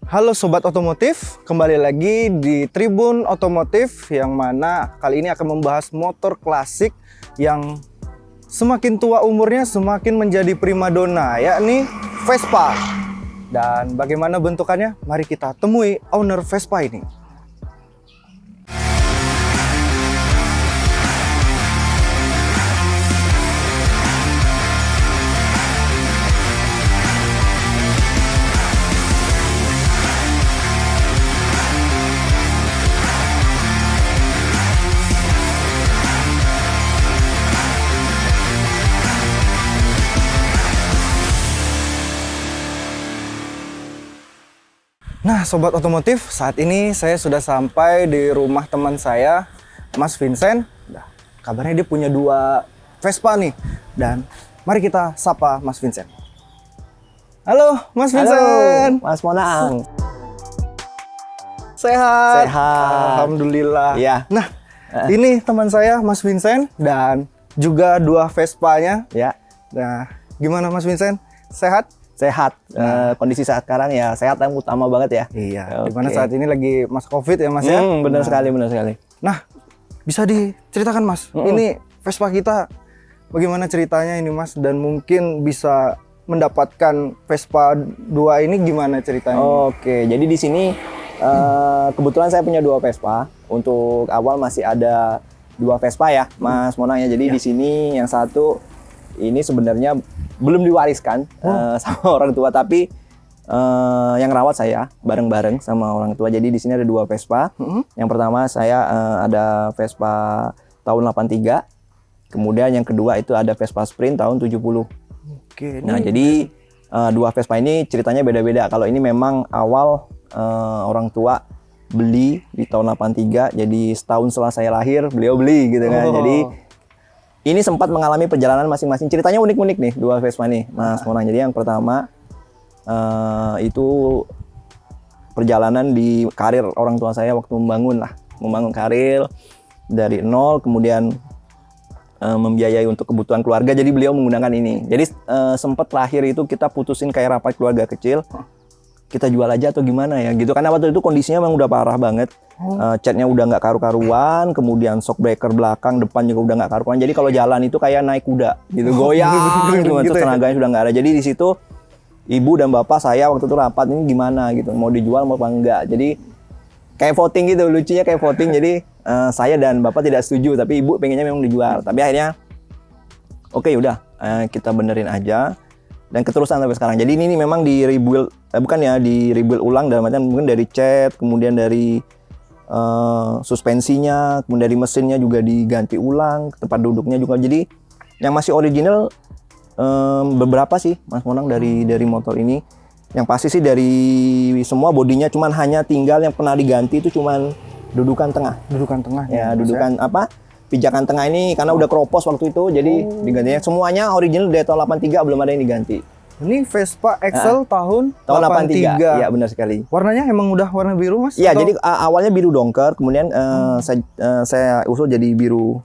Halo Sobat Otomotif, kembali lagi di Tribun Otomotif yang mana kali ini akan membahas motor klasik yang semakin tua umurnya semakin menjadi primadona, yakni Vespa. Dan bagaimana bentukannya? Mari kita temui owner Vespa ini. Nah, Sobat Otomotif, saat ini saya sudah sampai di rumah teman saya, Mas Vincent. Nah, kabarnya dia punya 2 Vespa nih. Dan mari kita sapa Mas Vincent. Halo, Mas Vincent. Halo, Mas Monang. Sehat? Sehat. Alhamdulillah. Iya. Nah, ini teman saya, Mas Vincent, dan juga 2 Vespanya. Ya, Nah, gimana Mas Vincent? Sehat? sehat. Kondisi saat sekarang ya sehat yang utama banget ya. Iya, Oke. dimana saat ini lagi masa Covid ya Mas ya? Benar Nah. sekali, benar sekali. Nah, bisa diceritakan Mas, ini Vespa kita bagaimana ceritanya ini Mas, dan mungkin bisa mendapatkan Vespa 2 ini gimana ceritanya? Oke, jadi di sini kebetulan saya punya 2 Vespa. Untuk awal masih ada 2 Vespa ya, Mas Monang ya. Jadi di sini yang satu ini sebenarnya belum diwariskan sama orang tua, tapi yang rawat saya bareng-bareng sama orang tua. Jadi di sini ada 2 Vespa. Yang pertama saya ada Vespa tahun 83. Kemudian yang kedua itu ada Vespa Sprint tahun 70. Oke, Nah, jadi 2 Vespa ini ceritanya beda-beda. Kalau ini memang awal orang tua beli di tahun 83. Jadi setahun setelah saya lahir beliau beli gitu kan. Jadi ini sempat mengalami perjalanan masing-masing. Ceritanya unik-unik nih 2 Vespa nih, Mas Monang. Jadi yang pertama itu perjalanan di karir orang tua saya waktu membangun karir dari nol, kemudian membiayai untuk kebutuhan keluarga. Jadi beliau menggunakan ini. Jadi sempat terakhir itu kita putusin kayak rapat keluarga kecil, kita jual aja atau gimana ya gitu. Karena waktu itu kondisinya memang udah parah banget. Catnya udah nggak karu-karuan, kemudian shock breaker belakang, depan juga udah nggak karuan. Jadi kalau jalan itu kayak naik kuda gitu, goyang gitu, tenaganya sudah nggak ada. Jadi di situ ibu dan bapak saya waktu itu rapat, ini gimana gitu, mau dijual mau apa enggak. Jadi kayak voting gitu, lucunya kayak voting. Jadi saya dan bapak tidak setuju, tapi ibu pengennya memang dijual. Tapi akhirnya oke, udah kita benerin aja. Dan keterusan sampai sekarang. Jadi ini memang di rebuild, di rebuild ulang dalam artian mungkin dari cat, kemudian dari suspensinya, kemudian dari mesinnya juga diganti ulang, tempat duduknya juga. Jadi yang masih original beberapa sih Mas Monang dari motor ini. Yang pasti sih dari semua bodinya, cuman hanya tinggal yang pernah diganti itu cuman dudukan tengah. Dudukan tengah Ya, dudukan pijakan tengah ini karena udah keropos waktu itu, jadi digantinya. Semuanya original dari tahun 83, belum ada yang diganti. Ini Vespa Excel tahun 83. Iya, benar sekali. Warnanya emang udah warna biru Mas? Iya, jadi awalnya biru dongker, kemudian saya usul jadi biru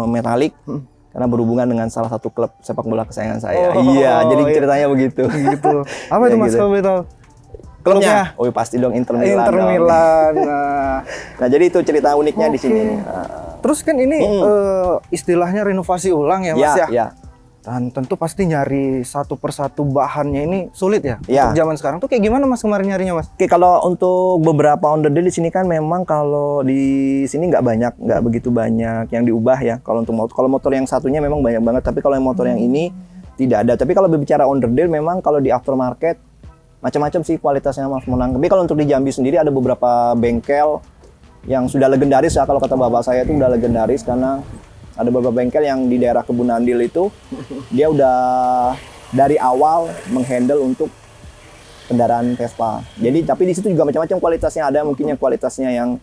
metalik karena berhubungan dengan salah satu klub sepak bola kesayangan saya. Jadi ceritanya begitu. Gitu. Apa itu Mas, kalau boleh tahu? Klubnya? Oh, pasti dong Inter Milan. Inter Milan. Nah, jadi itu cerita uniknya di sini. Terus kan ini istilahnya renovasi ulang ya Mas ya? Iya. Dan tentu pasti nyari satu persatu bahannya ini sulit ya? Iya. Untuk zaman sekarang tuh kayak gimana Mas kemarin nyarinya Mas? Oke, kalau untuk beberapa onderdil di sini kan memang kalau di sini nggak begitu banyak yang diubah ya. Kalau untuk motor yang satunya memang banyak banget, tapi kalau yang motor yang ini tidak ada. Tapi kalau berbicara onderdil memang kalau di aftermarket macam-macam sih kualitasnya Mas Monang. Tapi kalau untuk di Jambi sendiri ada beberapa bengkel yang sudah legendaris ya, kalau kata bapak saya itu udah legendaris, karena ada beberapa bengkel yang di daerah Kebun Andil itu dia udah dari awal menghandle untuk kendaraan Vespa. Jadi tapi di situ juga macam-macam kualitasnya, ada mungkin yang kualitasnya yang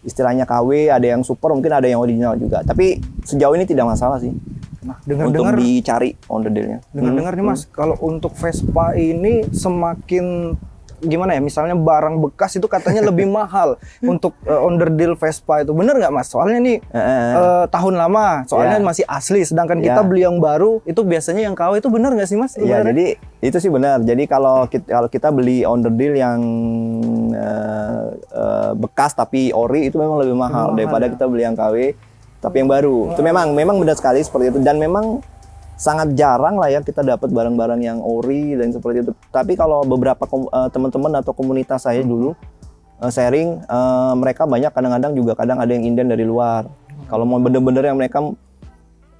istilahnya KW, ada yang super, mungkin ada yang original juga. Tapi sejauh ini tidak masalah sih. Nah, untuk dicari onderdilnya. Dengar-dengar nih Mas, kalau untuk Vespa ini semakin gimana ya, misalnya barang bekas itu katanya lebih mahal untuk onderdil Vespa itu. Bener nggak Mas? Soalnya nih tahun lama, soalnya masih asli. Sedangkan kita beli yang baru, itu biasanya yang KW itu bener nggak sih Mas? Iya, jadi itu sih benar. Jadi kalau kita beli onderdil yang bekas tapi ori itu memang lebih mahal daripada kita beli yang KW tapi yang baru. Itu memang benar sekali seperti itu, dan memang sangat jarang lah ya kita dapat barang-barang yang ori dan seperti itu. Tapi kalau beberapa teman-teman atau komunitas saya dulu sharing, mereka banyak kadang-kadang juga kadang ada yang inden dari luar. Kalau mau bener-bener yang mereka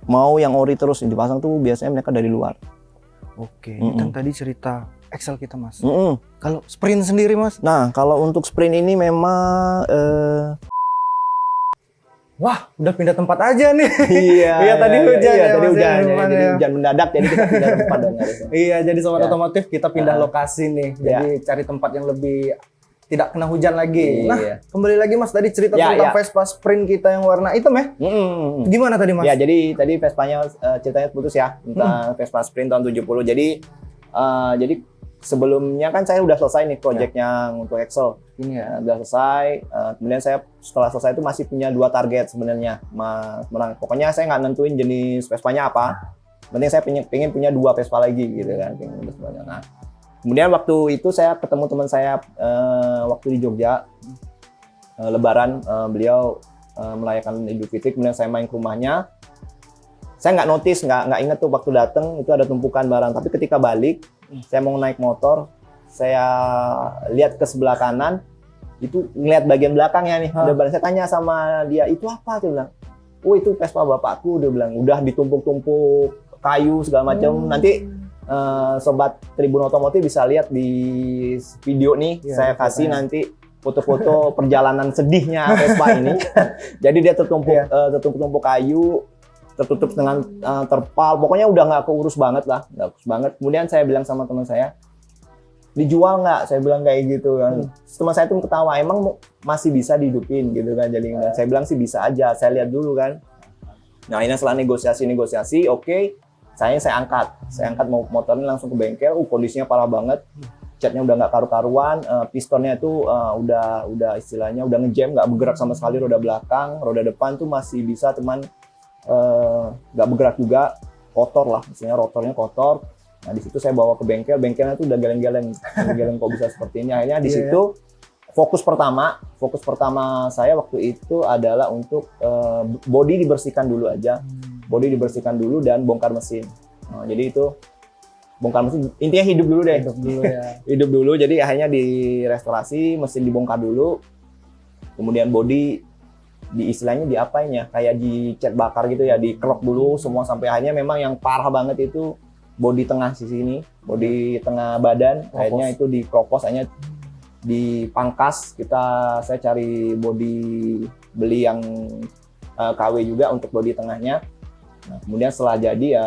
mau yang ori terus dipasang tuh biasanya mereka dari luar. Oke, ini kan tadi cerita Excel kita Mas. Kalau sprint sendiri Mas? Nah, kalau untuk sprint ini memang wah, udah pindah tempat aja nih. Iya, tadi hujan ya, tadi hujan. Jadi ya. hujan mendadak, jadi kita pindah tempat dan Iya, jadi sobat otomotif kita pindah lokasi nih. Jadi cari tempat yang lebih tidak kena hujan lagi. Nah, kembali lagi Mas tadi cerita tentang Vespa Sprint kita yang warna hitam ya. Gimana tadi Mas? Ya, jadi tadi Vespanya ceritanya putus ya tentang Vespa Sprint tahun 70. Jadi sebelumnya kan saya udah selesai nih proyeknya untuk Excel. Ini ya udah selesai. Kemudian saya setelah selesai itu masih punya 2 target sebenarnya, Mas Menang. Pokoknya saya nggak nentuin jenis Vespanya apa. Penting saya pengen punya 2 Vespa lagi gitu kan. Nah, kemudian waktu itu saya ketemu teman saya waktu di Jogja, Lebaran, beliau merayakan Idul Fitri. Kemudian saya main ke rumahnya. Saya nggak notice, nggak inget tuh waktu datang itu ada tumpukan barang. Tapi ketika balik, saya mau naik motor, saya lihat ke sebelah kanan, itu ngeliat bagian belakangnya nih. Saya tanya sama dia, itu apa? Dia bilang, oh itu Vespa bapakku. Dia bilang, udah ditumpuk-tumpuk kayu segala macam. Nanti sobat Tribun Otomotif bisa lihat di video nih, saya kasih nanti foto-foto perjalanan sedihnya Vespa ini. Jadi dia tertumpuk kayu, tertutup dengan terpal, pokoknya udah nggak keurus banget lah, nggak keurus banget. Kemudian saya bilang sama teman saya, dijual nggak? Saya bilang kayak gitu kan. Teman saya tuh ketawa, emang masih bisa dihidupin gitu kan. Jadi saya bilang sih bisa aja, saya lihat dulu kan. Nah ini setelah negosiasi, oke. Saya angkat motornya langsung ke bengkel. Kondisinya parah banget, catnya udah nggak karu-karuan, pistonnya itu udah istilahnya udah ngejam, nggak bergerak sama sekali. Roda belakang, roda depan tuh masih bisa, teman nggak bergerak juga, kotor lah, misalnya rotornya kotor. Nah di situ saya bawa ke bengkelnya tuh udah geleng-geleng kok bisa seperti ini. Akhirnya di situ fokus pertama saya waktu itu adalah untuk bodi dibersihkan dulu aja, dan bongkar mesin. Nah, jadi itu bongkar mesin, intinya hidup dulu deh, hidup dulu. Jadi akhirnya direstorasi, mesin dibongkar dulu, kemudian bodi istilahnya diapain ya, kayak dicat bakar gitu ya, dikerok dulu semua sampai akhirnya memang yang parah banget itu bodi tengah sisi ini, bodi tengah badan. Akhirnya itu dikropos, akhirnya dipangkas. Saya cari beli yang KW juga untuk bodi tengahnya. Nah, kemudian setelah jadi ya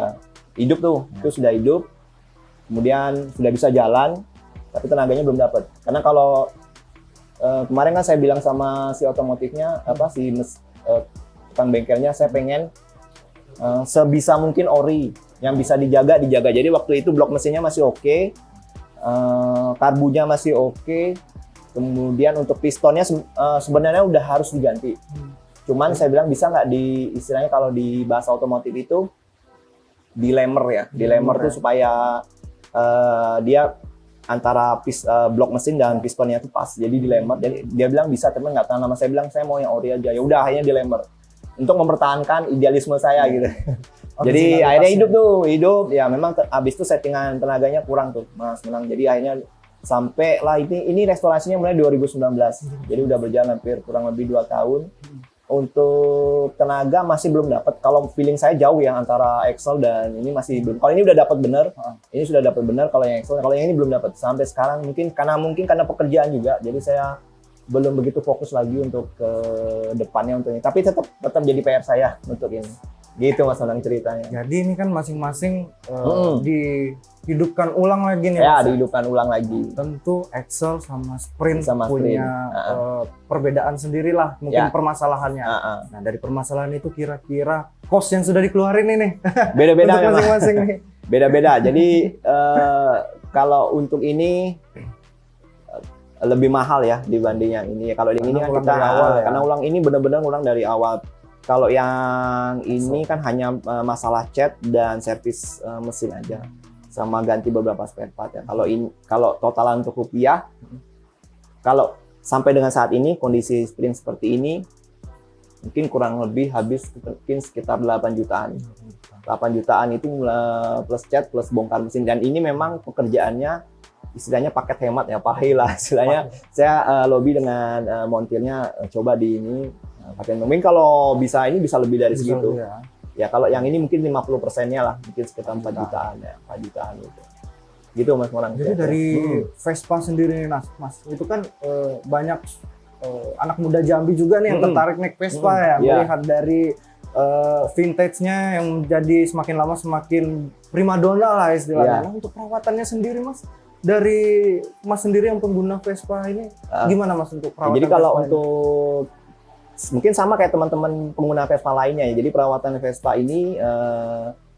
hidup tuh, itu sudah hidup, kemudian sudah bisa jalan, tapi tenaganya belum dapat. Karena kalau kemarin kan saya bilang sama si otomotifnya, tukang bengkelnya, saya pengen sebisa mungkin ori, yang bisa dijaga. Jadi waktu itu blok mesinnya masih oke, karbunya masih oke, kemudian untuk pistonnya sebenarnya udah harus diganti. Cuman saya bilang bisa nggak istilahnya kalau di bahasa otomotif itu dilemer ya, tuh supaya dia antara blok mesin dan pistonnya itu pas, jadi dilemer. Jadi dia bilang bisa, teman nggak tahan lama. Saya bilang saya mau yang ori aja. Ya udah, akhirnya dilemer untuk mempertahankan idealisme saya gitu. Jadi akhirnya hidup ya. Memang abis itu settingan tenaganya kurang tuh Mas Menang. Jadi akhirnya sampai lah ini restorasinya mulai 2019. Jadi udah berjalan hampir kurang lebih 2 tahun. Untuk tenaga masih belum dapat. Kalau feeling saya jauh ya antara Excel dan ini masih belum. Kalau ini udah dapat bener, ini sudah dapat bener. Kalau yang Excel, kalau yang ini belum dapat sampai sekarang. Mungkin karena pekerjaan juga. Jadi saya belum begitu fokus lagi untuk ke depannya untuk ini. Tapi tetap jadi PR saya untuk ini. Gitu Mas Menang ceritanya. Jadi ini kan masing-masing dihidupkan ulang lagi nih. Ya, dihidupkan ulang lagi. Tentu Excel sama Sprint punya perbedaan sendirilah mungkin permasalahannya. Nah, dari permasalahan itu kira-kira cost yang sudah dikeluarin ini beda-beda untuk masing-masing nih. Beda-beda. Jadi kalau untuk ini lebih mahal ya dibanding yang ini. Kalau yang ini kan ulang kita dari awal ya. karena ulang ini benar-benar ulang dari awal. Kalau yang ini kan hanya masalah cat dan servis mesin aja, sama ganti beberapa spare part ya. Kalau totalan untuk rupiah, kalau sampai dengan saat ini kondisi spring seperti ini, mungkin kurang lebih habis mungkin sekitar 8 jutaan. 8 jutaan itu plus cat plus bongkar mesin, dan ini memang pekerjaannya istilahnya paket hemat ya, pakai lah istilahnya. Saya lobby dengan montirnya, coba di ini pakai, mungkin kalau bisa ini bisa lebih dari segitu ya. Kalau yang ini mungkin 50%-nya lah, mungkin sekitar 4 jutaan ya, 4 jutaan gitu Mas Monang. Jadi dari Vespa sendiri nih Mas, itu kan banyak anak muda Jambi juga nih yang tertarik naik Vespa ya, melihat dari vintage-nya yang menjadi semakin lama semakin primadona lah istilahnya. Nah, untuk perawatannya sendiri Mas, dari Mas sendiri yang pengguna Vespa ini gimana Mas untuk perawatan? Jadi kalau Vespa untuk mungkin sama kayak teman-teman pengguna Vespa lainnya ya. Jadi perawatan Vespa ini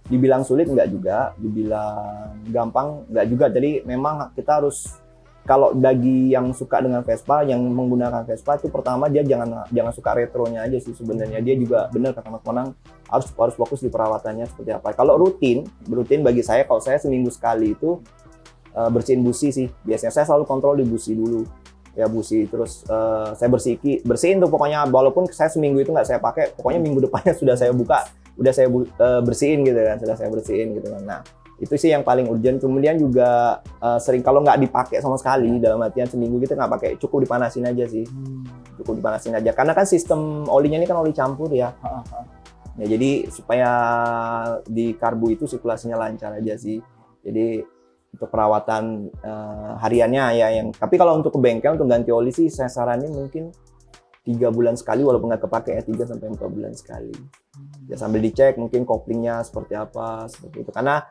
dibilang sulit enggak juga, dibilang gampang enggak juga. Jadi memang kita harus, kalau bagi yang suka dengan Vespa, yang menggunakan Vespa itu pertama dia jangan suka retronya aja sih sebenarnya. Dia juga benar kata Mas Monang, harus fokus di perawatannya seperti apa. Kalau rutin bagi saya, kalau saya seminggu sekali itu bersihin busi sih. Biasanya saya selalu kontrol di busi dulu. Ya busi, terus saya bersihin tuh pokoknya, walaupun saya seminggu itu nggak saya pakai, pokoknya minggu depannya sudah saya buka, udah saya bersihin gitu kan, sudah saya bersihin gitu kan. Nah itu sih yang paling urgent. Kemudian juga sering kalau nggak dipakai sama sekali, dalam artian seminggu kita nggak pakai, cukup dipanasin aja sih, cukup dipanasin aja, karena kan sistem olinya ini kan oli campur ya. Ya jadi supaya di karbu itu sirkulasinya lancar aja sih. Jadi untuk perawatan hariannya ya, tapi kalau untuk ke bengkel untuk ganti oli sih saya saranin mungkin 3 bulan sekali, walaupun nggak kepake ya, 3 sampai 4 bulan sekali ya, sambil dicek mungkin koplingnya seperti apa, seperti itu. Karena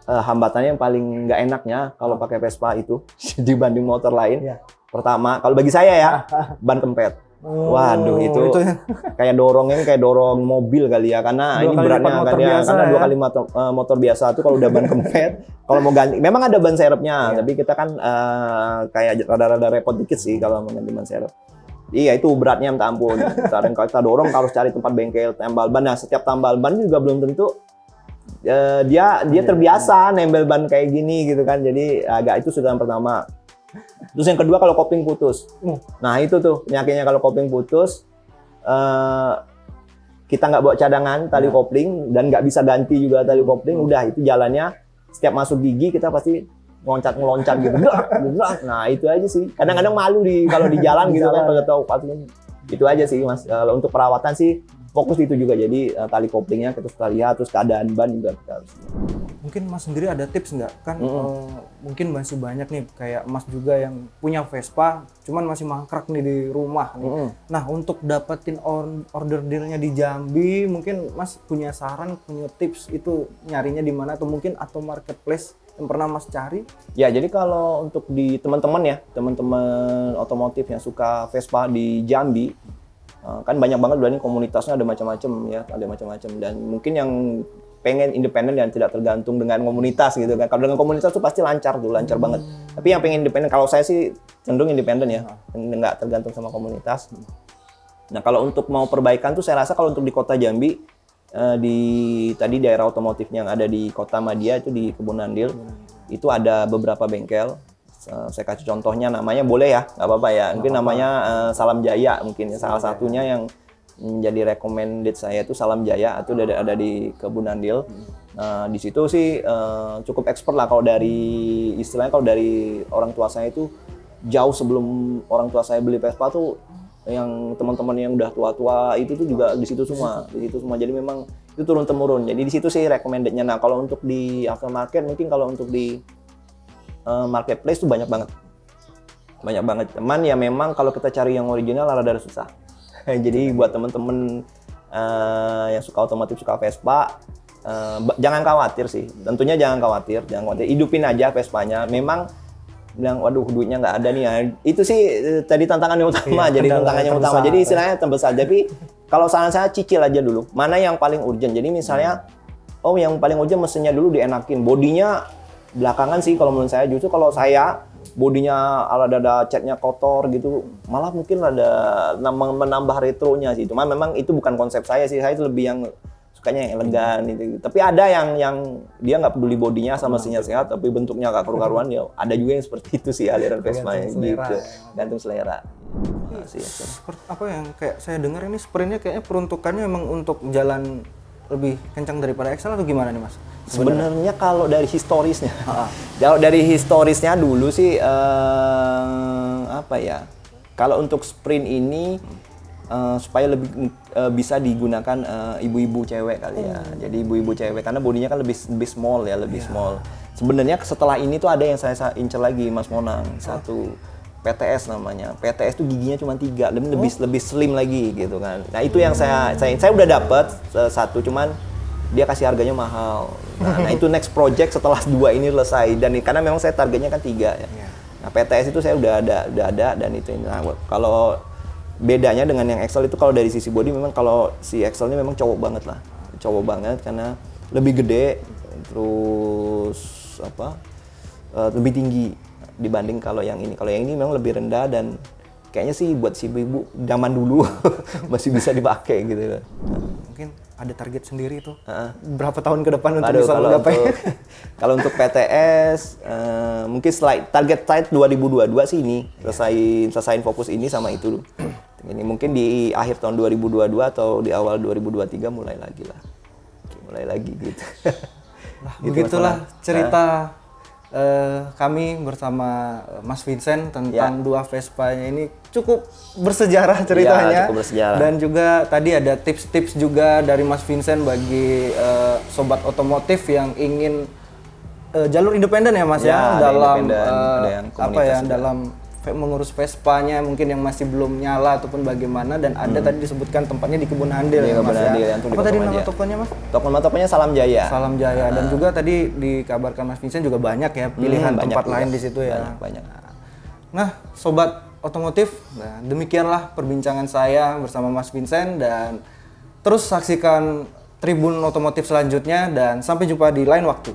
hambatannya yang paling nggak enaknya kalau pakai Vespa itu dibanding motor lain, pertama kalau bagi saya ya, ban kempet. Waduh itu kayak dorong mobil kali ya, karena ini beratnya kan ya, karena 2 kali motor biasa tuh kalau udah ban kempet, kalau mau ganti memang ada ban serepnya, tapi kita kan kayak rada-rada repot dikit sih kalau mau ganti ban serep. Iya itu beratnya minta ampun. Kalau kita dorong harus cari tempat bengkel tambal ban. Nah setiap tambal ban juga belum tentu dia terbiasa nembel ban kayak gini gitu kan, jadi agak itu sudah yang pertama. Terus yang kedua kalau kopling putus. Nah itu tuh penyakitnya, kalau kopling putus kita nggak bawa cadangan tali kopling dan nggak bisa ganti juga tali kopling, udah itu jalannya setiap masuk gigi kita pasti ngeloncat gitu. Nah itu aja sih. Kadang-kadang malu kalau di jalan gitu kan, kalau tahu pastinya. Itu aja sih Mas. Kalau untuk perawatan sih fokus itu juga, jadi tali koplingnya kita harus lihat, terus keadaan ban juga kita harus. Mungkin Mas sendiri ada tips nggak? Kan mungkin masih banyak nih kayak Mas juga yang punya Vespa, cuman masih mangkrak nih di rumah nih. Nah untuk dapetin order dealnya di Jambi, mungkin Mas punya saran, punya tips itu nyarinya di mana, atau mungkin atau marketplace yang pernah Mas cari? Ya jadi kalau untuk di teman-teman otomotif yang suka Vespa di Jambi, kan banyak banget udah nih komunitasnya, ada macam-macam ya, ada macam-macam. Dan mungkin yang pengen independen dan tidak tergantung dengan komunitas gitu kan. Kalau dengan komunitas tuh pasti lancar banget. Tapi yang pengen independen, kalau saya sih cenderung independen ya, nggak tergantung sama komunitas. Nah kalau untuk mau perbaikan tuh saya rasa kalau untuk di kota Jambi, di daerah otomotif yang ada di kota Madia itu di Kebun Nandil, itu ada beberapa bengkel. Saya kasih contohnya, namanya boleh ya, nggak apa-apa ya. Mungkin namanya Salam Jaya mungkin ya, salah satunya yang menjadi recommended saya itu Salam Jaya, itu ada di Kebun Nandil. Di situ sih cukup expert lah, kalau dari istilahnya, kalau dari orang tua saya itu jauh sebelum orang tua saya beli Vespa tuh, yang teman-teman yang udah tua-tua itu tuh juga di situ semua, Jadi memang itu turun temurun. Jadi di situ sih recommendednya. Nah kalau untuk di aftermarket, mungkin kalau untuk di marketplace tuh banyak banget. Cuman ya memang kalau kita cari yang original rada susah. Jadi buat temen-temen yang suka otomotif, suka Vespa, jangan khawatir sih. Tentunya jangan khawatir. Hidupin aja Vespanya. Memang bilang, waduh duitnya nggak ada nih ya. Itu sih tadi tantangannya utama. Jadi istilahnya terbesar. Tapi kalau saran saya cicil aja dulu. Mana yang paling urgent. Jadi misalnya, yang paling urgent mesinnya dulu dienakin. Bodinya belakangan sih kalau menurut saya. Justru kalau saya bodinya ada catnya kotor gitu, malah mungkin ada menambah retronya sih. Cuma memang itu bukan konsep saya sih, saya lebih yang sukanya yang elegan gitu. Tapi ada yang dia nggak peduli bodinya sama mesinnya sehat, tapi bentuknya gak karu-karuan, ya ada juga yang seperti itu sih aliran Vespa gitu, gantung selera. Apa yang kayak saya dengar ini sprintnya kayaknya peruntukannya memang untuk jalan lebih kencang daripada Excel atau gimana nih Mas? Sebenarnya kalau dari historisnya, kalau dari historisnya dulu sih apa ya? Kalau untuk sprint ini supaya lebih bisa digunakan ibu-ibu cewek kali ya. Jadi ibu-ibu cewek karena bodinya kan lebih small ya, lebih small. Sebenarnya setelah ini tuh ada yang saya incer lagi Mas Monang, satu PTS namanya. PTS tuh giginya cuma 3, lebih slim lagi gitu kan. Nah, itu yang saya udah dapet satu, cuman dia kasih harganya mahal. Nah, itu next project setelah 2 ini selesai, dan karena memang saya targetnya kan 3 ya. Nah, PTS itu saya udah ada dan itu. Nah, kalau bedanya dengan yang Excel itu kalau dari sisi body, memang kalau si Excel ini memang cowok banget karena lebih gede, terus lebih tinggi dibanding kalau yang ini. Kalau yang ini memang lebih rendah dan kayaknya sih buat si ibu zaman dulu masih bisa dipakai gitu. Mungkin ada target sendiri tuh. Berapa tahun ke depan untuk bisa kalau menggapai? Kalau untuk PTS mungkin target saya 2022 sih ini selesaiin fokus ini sama itu. Ini mungkin di akhir tahun 2022 atau di awal 2023 mulai lagi gitu. Nah, begitulah cerita kami bersama Mas Vincent tentang 2 Vespa-nya ini cukup bersejarah ceritanya. Cukup bersejarah. Dan juga tadi ada tips-tips juga dari Mas Vincent bagi sobat otomotif yang ingin jalur independen ya Mas ya, dalam dalam mengurus Vespa-nya mungkin yang masih belum nyala ataupun bagaimana, dan ada tadi disebutkan tempatnya di Kebun Handil ya Mas ya. Apa tadi nama tokonya Mas? Tokonya Salam Jaya. Salam Jaya. Dan juga tadi dikabarkan Mas Vincent juga banyak ya pilihan tempat lain di situ ya. Banyak. Nah, sobat otomotif, demikianlah perbincangan saya bersama Mas Vincent, dan terus saksikan Tribun Otomotif selanjutnya, dan sampai jumpa di lain waktu.